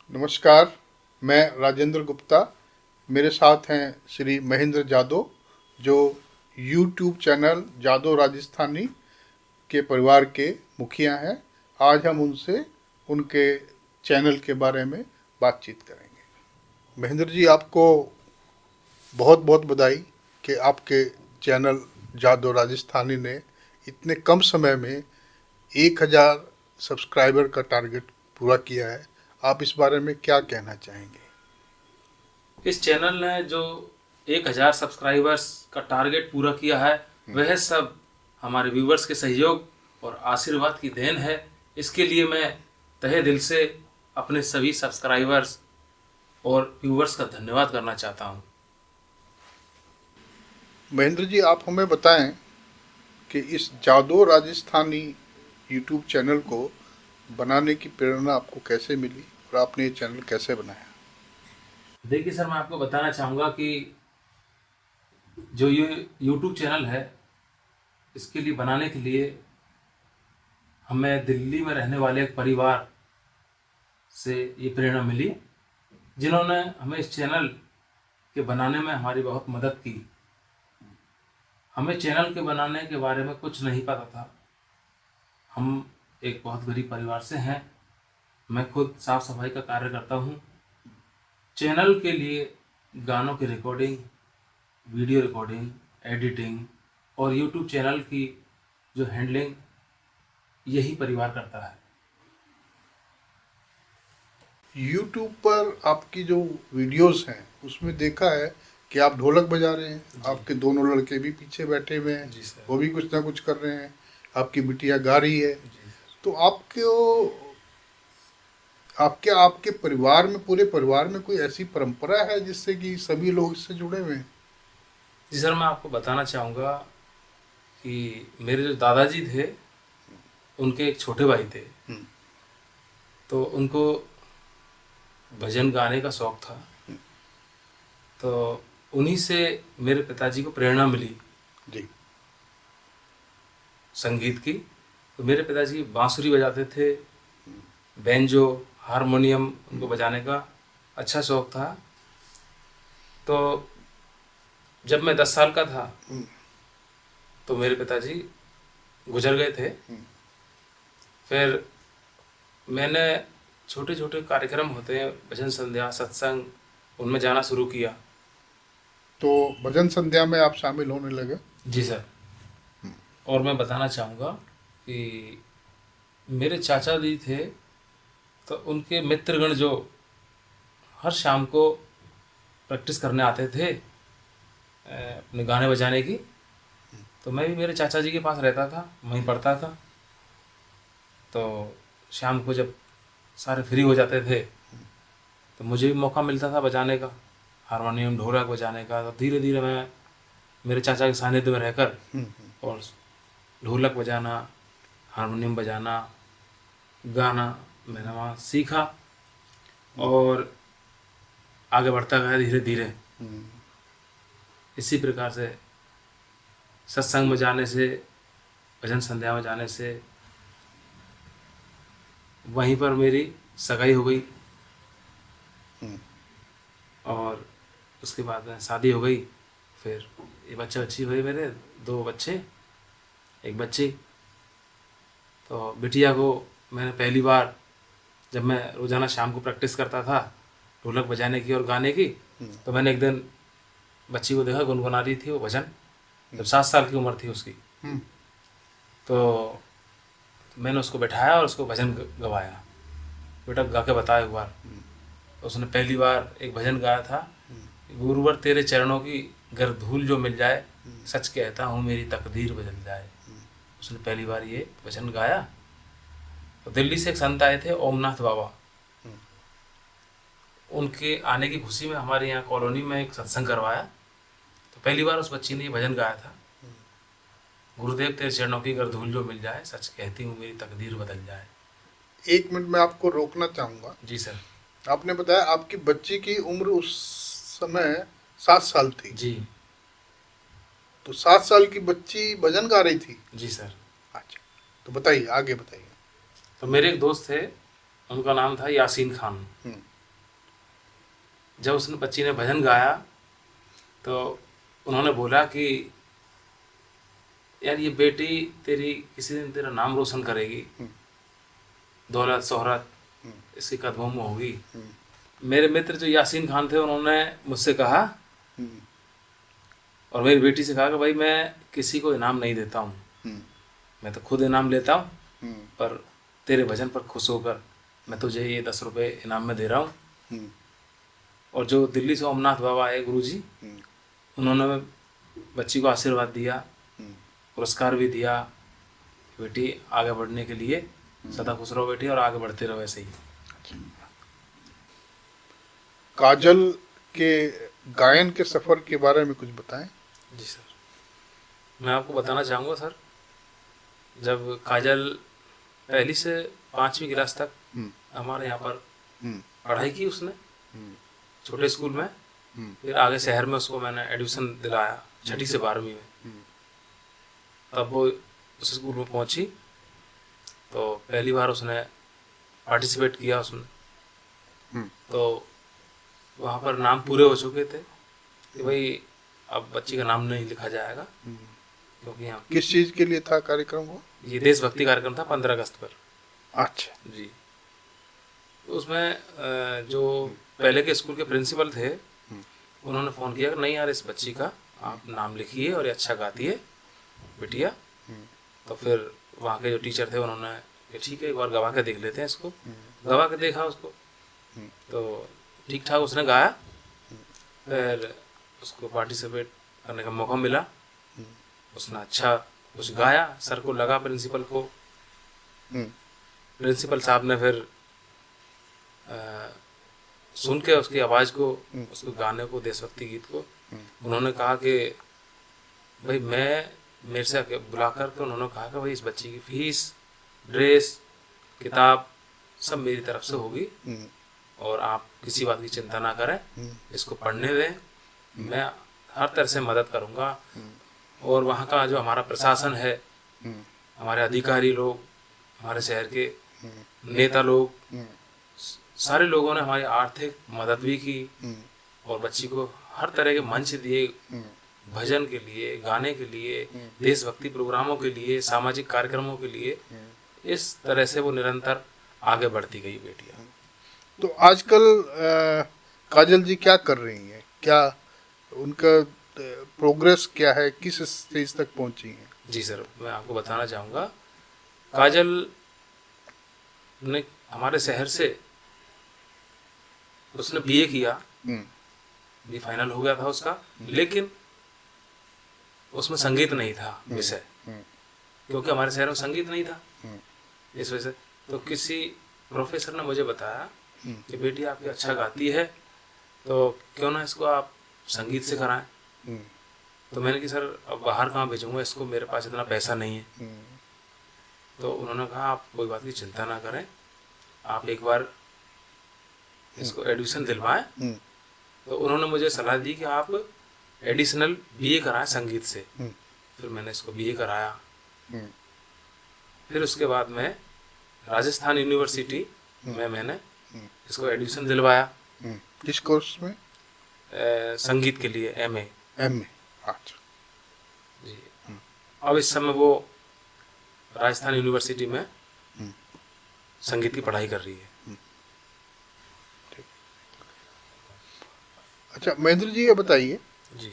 नमस्कार, मैं राजेंद्र गुप्ता। मेरे साथ हैं श्री महेंद्र जादव, जो यूट्यूब चैनल जादव राजस्थानी के परिवार के मुखिया हैं। आज हम उनसे उनके चैनल के बारे में बातचीत करेंगे। महेंद्र जी, आपको बहुत बहुत बधाई कि आपके चैनल जादव राजस्थानी ने इतने कम समय में 1000 सब्सक्राइबर का टारगेट पूरा किया है। आप इस बारे में क्या कहना चाहेंगे? इस चैनल ने जो 1000 सब्सक्राइबर्स का टारगेट पूरा किया है, वह सब हमारे व्यूवर्स के सहयोग और आशीर्वाद की देन है। इसके लिए मैं तहे दिल से अपने सभी सब्सक्राइबर्स और व्यूवर्स का धन्यवाद करना चाहता हूँ। महेंद्र जी, आप हमें बताएं कि इस जादव राजस्थानी यूट्यूब चैनल को बनाने की प्रेरणा आपको कैसे मिली और आपने ये चैनल कैसे बनाया? देखिए सर, मैं आपको बताना चाहूँगा कि जो ये यूट्यूब चैनल है, इसके लिए बनाने के लिए हमें दिल्ली में रहने वाले एक परिवार से ये प्रेरणा मिली, जिन्होंने हमें इस चैनल के बनाने में हमारी बहुत मदद की। हमें चैनल के बनाने के बारे में कुछ नहीं पता था। हम एक बहुत गरीब परिवार से हैं। मैं खुद साफ सफाई का कार्य करता हूँ। चैनल के लिए गानों की रिकॉर्डिंग, वीडियो रिकॉर्डिंग, एडिटिंग और यूट्यूब चैनल की जो हैंडलिंग, यही परिवार करता है। यूट्यूब पर आपकी जो वीडियोस हैं उसमें देखा है कि आप ढोलक बजा रहे हैं, आपके दोनों लड़के भी पीछे बैठे हुए हैं, जी सर। वो भी कुछ ना कुछ कर रहे हैं, आपकी बिटिया गा रही है। जी तो आपके आपके परिवार में, पूरे परिवार में कोई ऐसी परंपरा है जिससे कि सभी लोग इससे जुड़े हुए हैं? जी सर, मैं आपको बताना चाहूँगा कि मेरे जो दादाजी थे, उनके एक छोटे भाई थे। हम्म, तो उनको भजन गाने का शौक़ था। तो उन्हीं से मेरे पिताजी को प्रेरणा मिली जी। संगीत की। तो मेरे पिताजी बांसुरी बजाते थे, बैंजो, हारमोनियम, उनको बजाने का अच्छा शौक़ था। तो जब मैं 10 साल का था, हम्म, तो मेरे पिताजी गुजर गए थे। फिर मैंने छोटे छोटे कार्यक्रम होते हैं, भजन संध्या, सत्संग, उनमें जाना शुरू किया। तो भजन संध्या में आप शामिल होने लगे? जी सर। और मैं बताना चाहूँगा कि मेरे चाचा जी थे, तो उनके मित्रगण जो हर शाम को प्रैक्टिस करने आते थे अपने गाने बजाने की, तो मैं भी मेरे चाचा जी के पास रहता था, वहीं पढ़ता था। तो शाम को जब सारे फ्री हो जाते थे, तो मुझे भी मौका मिलता था बजाने का, हारमोनियम, ढोलक बजाने का। तो धीरे धीरे मैं मेरे चाचा के सानिध्य में रहकर और ढोलक बजाना, हारमोनियम बजाना, गाना मैंने वहाँ सीखा और आगे बढ़ता गया धीरे धीरे। इसी प्रकार से सत्संग में जाने से, भजन संध्या में जाने से, वहीं पर मेरी सगाई हो गई और उसके बाद में शादी हो गई। फिर ये बच्चे बच्ची हुए, मेरे 2 बच्चे, 1 बच्ची। तो बिटिया को मैंने पहली बार, जब मैं रोज़ाना शाम को प्रैक्टिस करता था ढोलक बजाने की और गाने की, तो मैंने एक दिन बच्ची को देखा, गुनगुना रही थी वो भजन, जब 7 साल की उम्र थी उसकी। तो मैंने उसको बैठाया और उसको भजन गवाया, बेटा गा के बता एक बार। तो उसने पहली बार एक भजन गाया था, गुरुवर तेरे चरणों की गर धूल जो मिल जाए, सच कहता हूँ मेरी तकदीर बदल जाए। उसने पहली बार ये भजन गाया। तो दिल्ली से एक संत आए थे, ओमनाथ बाबा। उनके आने की खुशी में हमारे यहाँ कॉलोनी में एक सत्संग करवाया। तो पहली बार उस बच्ची ने ये भजन गाया था, गुरुदेव तेरे चरणों की गर धूल जो मिल जाए, सच कहती हूँ मेरी तकदीर बदल जाए। 1 मिनट में आपको रोकना चाहूँगा। जी सर। आपने बताया आपकी बच्ची की उम्र उस समय 7 साल थी। जी। तो 7 साल की बच्ची भजन गा रही थी? जी सर। अच्छा, तो बताइए, आगे बताइए। तो मेरे एक दोस्त थे, उनका नाम था यासीन खान। जब उसने बच्ची ने भजन गाया तो उन्होंने बोला कि यार ये बेटी तेरी किसी दिन तेरा नाम रोशन करेगी, दौलत शोहरत इसके कदमों में होगी। मेरे मित्र जो यासीन खान थे उन्होंने मुझसे कहा और मेरी बेटी से कहा कि भाई मैं किसी को इनाम नहीं देता हूँ, मैं तो खुद इनाम लेता हूँ, पर तेरे भजन पर खुश होकर मैं तुझे ये 10 रुपये इनाम में दे रहा हूँ। और जो दिल्ली से ओमनाथ बाबा आए गुरुजी, उन्होंने बच्ची को आशीर्वाद दिया, पुरस्कार भी दिया, बेटी आगे बढ़ने के लिए सदा खुश रहो बेटी और आगे बढ़ते रहो ऐसे ही। काजल के गायन के सफर के बारे में कुछ बताएं। जी सर, मैं आपको बताना चाहूँगा सर, जब काजल पहली से 5वीं क्लास तक हमारे यहाँ पर पढ़ाई की उसने छोटे स्कूल में, फिर आगे शहर में उसको मैंने एडमिशन दिलाया 6ठी से 12वीं में। तब वो उस स्कूल में पहुंची तो पहली बार उसने पार्टिसिपेट किया उसने, तो वहाँ पर नाम पूरे हो चुके थे कि भाई अब बच्ची का नाम नहीं लिखा जाएगा, क्योंकि यहाँ किस चीज के लिए था कार्यक्रम वो? ये देशभक्ति कार्यक्रम था 15 अगस्त पर। अच्छा जी, तो उसमें जो पहले के स्कूल के प्रिंसिपल थे उन्होंने फ़ोन किया कि नहीं यार इस बच्ची का आप नाम लिखिए और ये अच्छा गाती है बिटिया। तो फिर वहाँ के जो टीचर थे उन्होंने कि ठीक है एक बार गवा के देख लेते हैं इसको। गवा के देखा उसको तो ठीक ठाक उसने गाया, फिर उसको पार्टिसिपेट करने का मौका मिला, उसने अच्छा कुछ गाया, सर को लगा प्रिंसिपल को। प्रिंसिपल साहब ने फिर सुन के उसकी आवाज़ को, उसको गाने को, देशभक्ति गीत को, उन्होंने कहा कि भाई मेरे से बुला करके उन्होंने कहा कि भाई इस बच्ची की फीस, ड्रेस, किताब सब मेरी तरफ से होगी और आप किसी बात की चिंता ना करें, इसको पढ़ने दें, मैं हर तरह से मदद करूँगा। और वहाँ का जो हमारा प्रशासन है, हमारे अधिकारी लोग, हमारे शहर के नेता लोग, सारे लोगों ने हमारी आर्थिक मदद भी की और बच्ची को हर तरह के मंच दिए, भजन के लिए, गाने के लिए, देशभक्ति प्रोग्रामों के लिए, सामाजिक कार्यक्रमों के लिए। इस तरह से वो निरंतर आगे बढ़ती गई बेटियां। तो आजकल काजल जी क्या कर रही हैं, क्या उनका प्रोग्रेस क्या है, किस स्टेज तक पहुंची हैं? जी सर, मैं आपको बताना चाहूँगा, काजल ने हमारे शहर से उसने बीए किया, बी फाइनल हो गया था उसका, लेकिन उसमें संगीत नहीं था विषय, क्योंकि हमारे शहर में संगीत नहीं था। इस वजह से तो किसी प्रोफेसर ने मुझे बताया कि बेटी आपकी अच्छा गाती है तो क्यों ना इसको आप संगीत से कराएं। तो मैंने कि सर अब बाहर कहाँ भेजूँगा इसको, मेरे पास इतना पैसा नहीं है। तो उन्होंने कहा आप कोई बात की चिंता ना करें, आप एक बार इसको एडमिशन दिलवाएं। तो उन्होंने मुझे सलाह दी कि आप एडिशनल बीए कराएं संगीत से। फिर मैंने इसको बीए कराया। फिर उसके बाद में राजस्थान यूनिवर्सिटी में मैंने इसको एडमिशन दिलवाया। किस कोर्स में? संगीत के लिए एमए। अच्छा जी। अब इस समय वो राजस्थान यूनिवर्सिटी में संगीत की पढ़ाई कर रही है। अच्छा महेंद्र जी, ये बताइए जी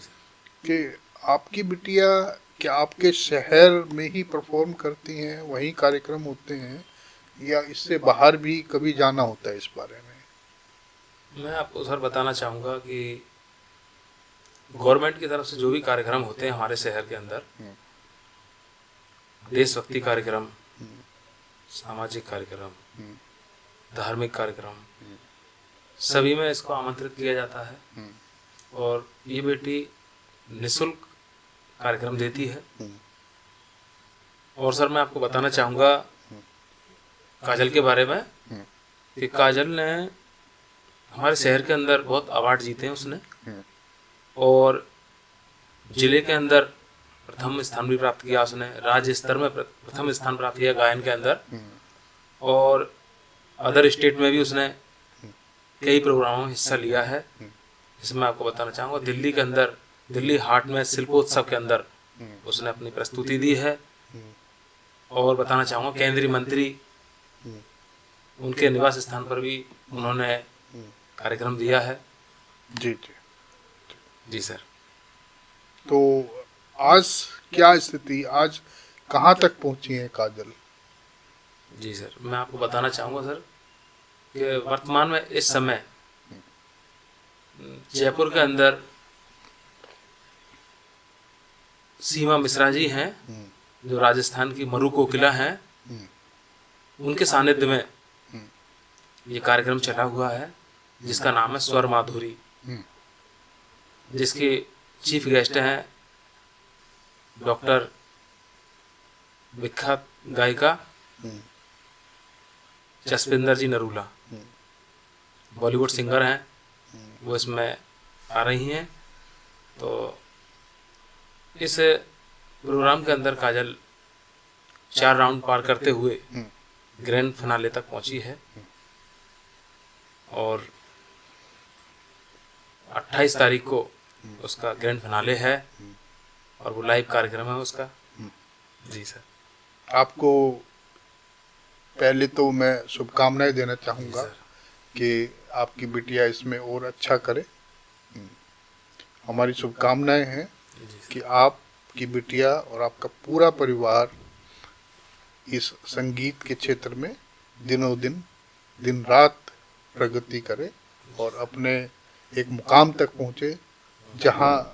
कि आपकी बिटिया क्या आपके शहर में ही परफॉर्म करती हैं, वहीं कार्यक्रम होते हैं, या इससे बाहर भी कभी जाना होता है? इस बारे में मैं आपको सर बताना चाहूँगा कि गवर्नमेंट की तरफ से जो भी कार्यक्रम होते हैं हमारे शहर के अंदर, देशभक्ति कार्यक्रम, सामाजिक कार्यक्रम, धार्मिक कार्यक्रम, सभी में इसको आमंत्रित किया जाता है और ये बेटी निःशुल्क कार्यक्रम देती है। और सर मैं आपको बताना चाहूँगा काजल के बारे में कि काजल ने हमारे शहर के अंदर बहुत अवार्ड जीते हैं उसने, और जिले के अंदर प्रथम स्थान भी प्राप्त किया उसने, राज्य स्तर में प्रथम स्थान प्राप्त किया गायन के अंदर, और अदर स्टेट में भी उसने कई प्रोग्रामों में हिस्सा लिया है। जैसे मैं आपको बताना चाहूँगा, दिल्ली के अंदर, दिल्ली हाट में शिल्पोत्सव के अंदर उसने अपनी प्रस्तुति दी है। और बताना चाहूँगा, केंद्रीय मंत्री उनके निवास स्थान पर भी उन्होंने कार्यक्रम दिया है। जी जी। जी सर। तो आज क्या स्थिति, आज कहाँ तक पहुंची है काजल? जी सर, मैं आपको बताना चाहूँगा सर कि वर्तमान में इस समय जयपुर के अंदर सीमा मिश्रा जी हैं, जो राजस्थान की मरु कोकिला हैं, उनके सानिध्य में ये कार्यक्रम चला हुआ है, जिसका नाम है स्वर माधुरी, जिसके चीफ गेस्ट हैं डॉक्टर विख्यात गायिका जसविंदर जी नरूला, बॉलीवुड सिंगर हैं, वो इसमें आ रही हैं। तो इस प्रोग्राम के अंदर काजल 4 राउंड पार करते हुए ग्रैंड फिनाले तक पहुंची है और 28 तारीख को उसका ग्रैंड फिनाले है और वो लाइव कार्यक्रम है उसका। जी सर। आपको पहले तो मैं शुभकामनाएं देना चाहूँगा कि आपकी बिटिया इसमें और अच्छा करे। हमारी शुभकामनाएं हैं कि आपकी बिटिया और आपका पूरा परिवार इस संगीत के क्षेत्र में दिनों दिन, दिन रात प्रगति करे और अपने एक मुकाम तक पहुँचे जहाँ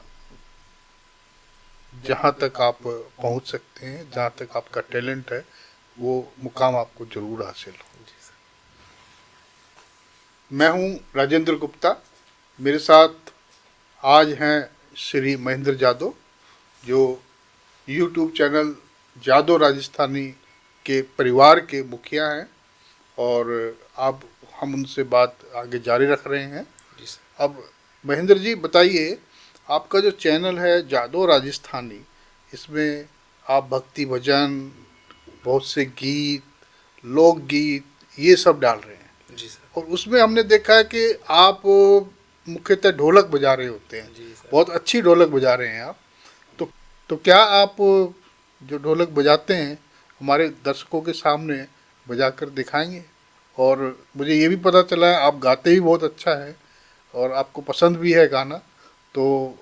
तक आप पहुँच सकते हैं, जहाँ तक आपका टैलेंट है, वो मुकाम आपको जरूर हासिल हो। मैं हूँ राजेंद्र गुप्ता, मेरे साथ आज हैं श्री महेंद्र जादव, जो YouTube चैनल जादव राजस्थानी के परिवार के मुखिया हैं, और अब हम उनसे बात आगे जारी रख रहे हैं। अब महेंद्र जी बताइए, आपका जो चैनल है जादव राजस्थानी, इसमें आप भक्ति भजन, बहुत से गीत, लोकगीत, ये सब डाल रहे हैं। जी सर। और उसमें हमने देखा है कि आप मुख्यतः ढोलक बजा रहे होते हैं। जी सर। बहुत अच्छी ढोलक बजा रहे हैं आप। तो क्या आप जो ढोलक बजाते हैं हमारे दर्शकों के सामने बजाकर दिखाएंगे? और मुझे ये भी पता चला है आप गाते भी बहुत अच्छा है और आपको पसंद भी है गाना, तो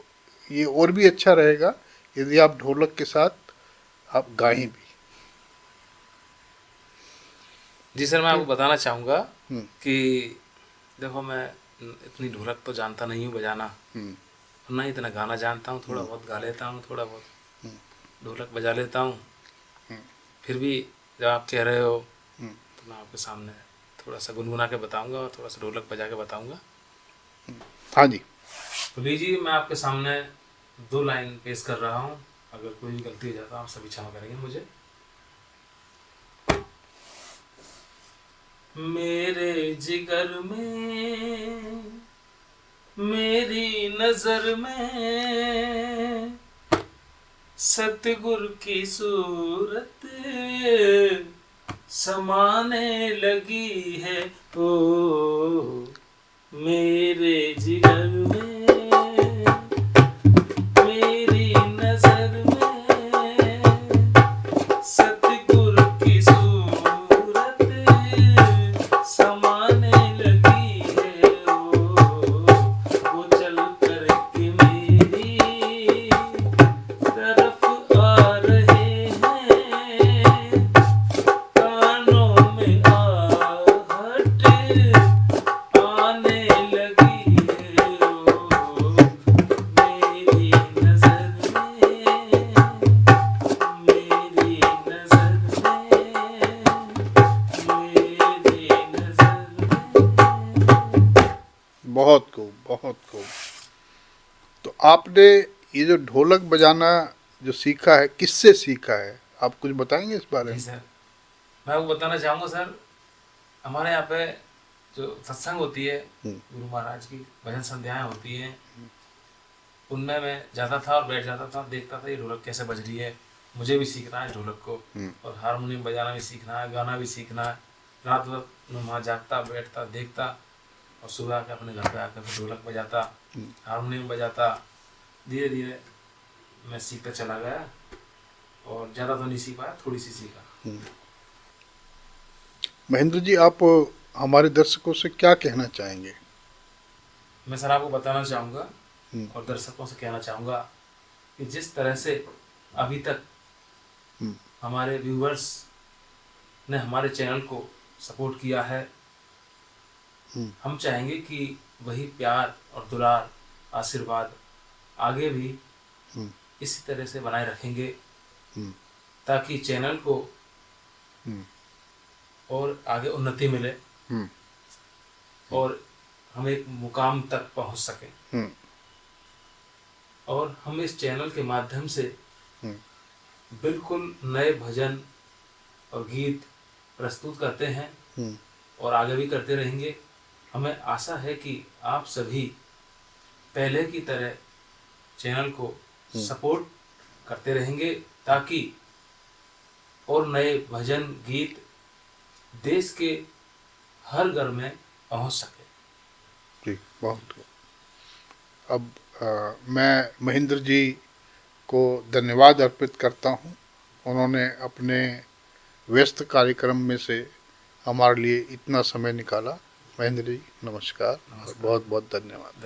ये और भी अच्छा रहेगा यदि आप ढोलक के साथ आप गाएं भी। जी सर, मैं आपको बताना चाहूँगा हम्म। कि देखो, मैं इतनी ढोलक तो जानता नहीं हूँ बजाना, और ना ही इतना गाना जानता हूँ। थोड़ा बहुत गा लेता हूँ, थोड़ा बहुत ढोलक बजा लेता हूँ। फिर भी जब आप कह रहे हो तो मैं आपके सामने थोड़ा सा गुनगुना के बताऊँगा और थोड़ा सा ढोलक बजा के बताऊँगा। हाँ जी। तो लीजिए, मैं आपके सामने 2 लाइन पेश कर रहा हूँ। अगर कोई भी गलती हो जाता है आप सभी क्षमा करेंगे मुझे। मेरे जिगर में, मेरी नजर में, सतगुरु की सूरत समाने लगी है। ओ मेरे जिगर में, मेरी नजर में, सतगुरु की सूरत समाने लगी है। वो चल कर के मेरी तरफ आ रहे हैं, कानों में आहट आने लगी है। मेरी नजर में, मेरी नजर में, मेरी नजर में। बहुत खूब, बहुत खूब। तो आपने ये जो ढोलक बजाना जो सीखा है, किससे सीखा है? आप कुछ बताएंगे इस बारे जी में? सर, मैं आपको बताना चाहूँगा सर, हमारे यहाँ पे जो सत्संग होती है, गुरु महाराज की भजन संध्याएं होती हैं, उनमें मैं जाता था और बैठ जाता था, देखता था ये ढोलक कैसे बज रही है। मुझे भी सीखना है ढोलक को, और हारमोनियम बजाना भी सीखना है, गाना भी सीखना है। रात भर मैं वहाँ जागता, बैठता, देखता, और सुबह आकर अपने घर पे आकर फिर ढोलक बजाता, हारमोनियम बजाता। धीरे धीरे मैं सीखता चला गया और ज़्यादा तो नहीं सीख पाया, थोड़ी सी सीखा। महेंद्र जी, आप हमारे दर्शकों से क्या कहना चाहेंगे? मैं सर आपको बताना चाहूँगा हम्म, और दर्शकों से कहना चाहूँगा कि जिस तरह से अभी तक हम्म, हमारे व्यूवर्स ने हमारे चैनल को सपोर्ट किया है, हम्म, हम चाहेंगे कि वही प्यार और दुलार आशीर्वाद आगे भी हम्म, इसी तरह से बनाए रखेंगे, हम्म, ताकि चैनल को हम्म, और आगे उन्नति मिले हम्म, और हम एक मुकाम तक पहुंच सकें। हम्म, और हम इस चैनल के माध्यम से हम्म, बिल्कुल नए भजन और गीत प्रस्तुत करते हैं हम्म, और आगे भी करते रहेंगे। हमें आशा है कि आप सभी पहले की तरह चैनल को सपोर्ट करते रहेंगे, ताकि और नए भजन गीत देश के हर घर में पहुंच सके। जी, बहुत। अब मैं महेंद्र जी को धन्यवाद अर्पित करता हूँ। उन्होंने अपने व्यस्त कार्यक्रम में से हमारे लिए इतना समय निकाला। महेंद्र जी, नमस्कार और नमस्कार। बहुत बहुत धन्यवाद।